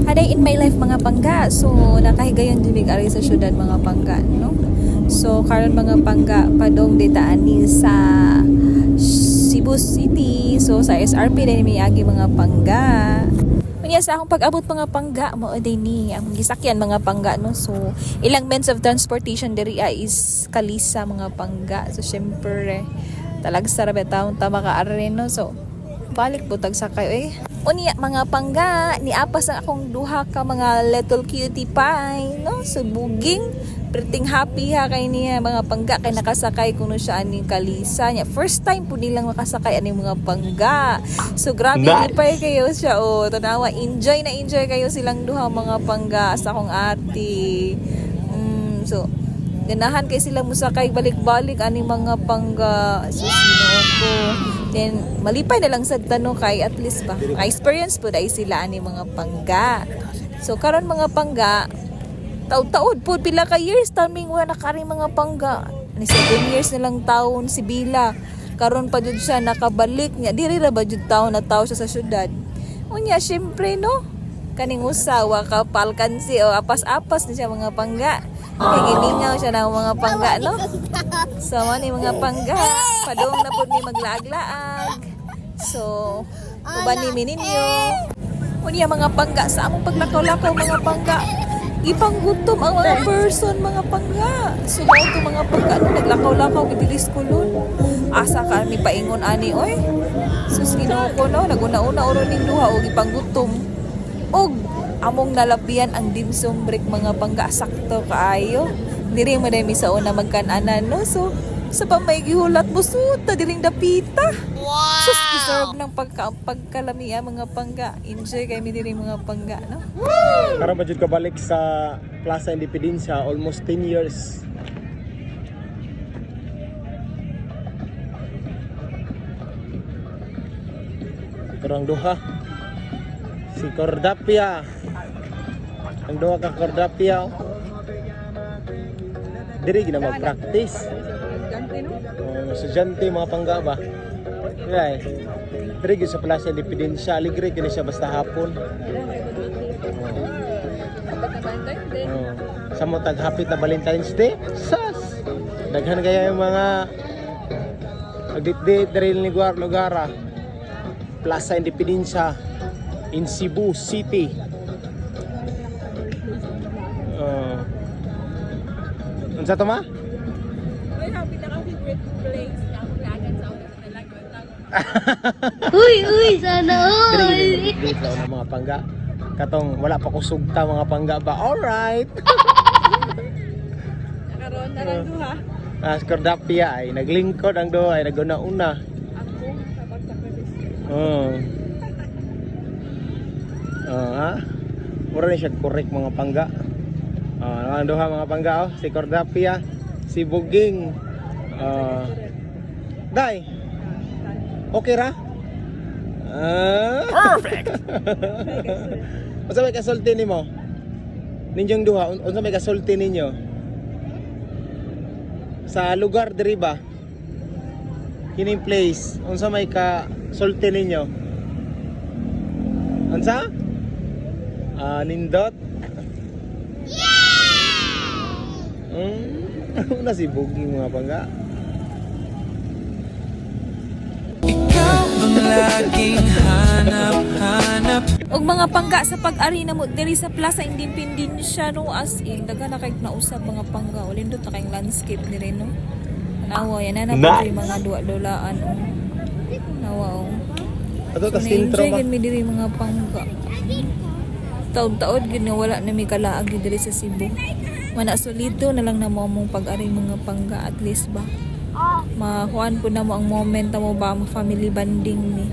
Haday in my life mga pangga. So nakahigayon din ari sa syudad mga pangga, no? So karon mga pangga padong dita ani sa Cebu City. So sa SRP din may agi mga pangga. Unya sa akong pag-abot mga pangga mao din ni ang gisakyan mga pangga, no. So ilang means of transportation diri is kalisa mga pangga. So syempre talagsa ra betaw ta makaari, no. So balik butag sakay unya mga pangga ni apas ang akong duha ka mga little cutie pie, no. So buging pretty happy ha kay niya mga pangga kay nakasakay kuno siya aning kalisa niya. First time po nilang makasakay aning mga pangga. So grabe lipay kayo siya tanawa enjoy kayo silang duha mga pangga sa akong ate. So ganahan kay sila musakay balik-balik aning mga pangga. So sino ko then malipay na lang sad tanong kay at least ba experience po dai sila aning mga pangga. So karon mga pangga taud-taud po pila ka years taming wala nakari mga pangga ni 7 years na lang taon si Bila karon pa jud siya nakabalik niya diri ra ba jud taon na tawo siya sa syudad. Unya syempre no kaning usawa kapalkan si apas-apas ni siya mga pangga kay giningaw siya ng mga pangga, no. So man ni mga pangga padung na pud ni maglaag-laag. So uban ni mininyo unya mga pangga sa among paglakaw-lakaw mga pangga ipanggutom ang mga person mga pangga. So mao to mga pangga naglakaw-lakaw gidilis kulon asa ka ni paingon ani oy sus Ginoo ko, no naguna-una oro ning duha og ipanggutom og among nalabian ang dimsum break mga pangga sakto kaayo diri mo dai mi sa una magkan-anan, no. So sa pamay gihulat busud ta diring dapita. Wow. Sus deserve ng pagkalamiya mga pangga. Enjoy kay mi diri mga pangga, no. Karon ba jud ka balik sa Plaza Independencia almost 10 years. Kurang duha si Cordapia. Ang duha ka Cordapia. Diri gina mag-practice. Estudyante mga pangga ba? Right. Diri gyud sa Plaza Independencia, aligre kini siya basta hapon. Sa mo taghapit na Valentine's Day. Sas. Daghan kaya yung mga agdit-dit diri ni lugar. Plaza Independencia in Cebu City. Unsa to ma? Uy, sana all. Dili na mga pangga. Katong wala pa ko sugta mga pangga ba. Alright. Karon na lang duha. Cordapia ay naglingkod ang duha ay naguna-una. Ha? Mura ni siya correct mga pangga. Ang duha mga pangga si Cordapia, si Buging. Day. Okay ra? Perfect. Unsa may kasulti nimo? Ninyong duha, unsa may kasulti ninyo? Sa lugar diri ba? Kining place, unsa may kasulti ninyo? Unsa? Nindot? Una si Buging mga pangga. Laging hanap. Og mga pangga sa pag-ari na mo diri sa Plaza Independencia, no, as in daga na kay nausab mga pangga ulindot na kayong landscape diri, no. Nawa yan na pa mga duwa-dulaan nawa Ato ta so, sintro enjoy ba? gid mi diri mga pangga. Taon-taon gid na wala na mi kalaag diri sa Cebu. Mana solido na lang na mo among pag-ari mga pangga at least ba. Makuan po na mo ang moment mo ba, family bonding ni.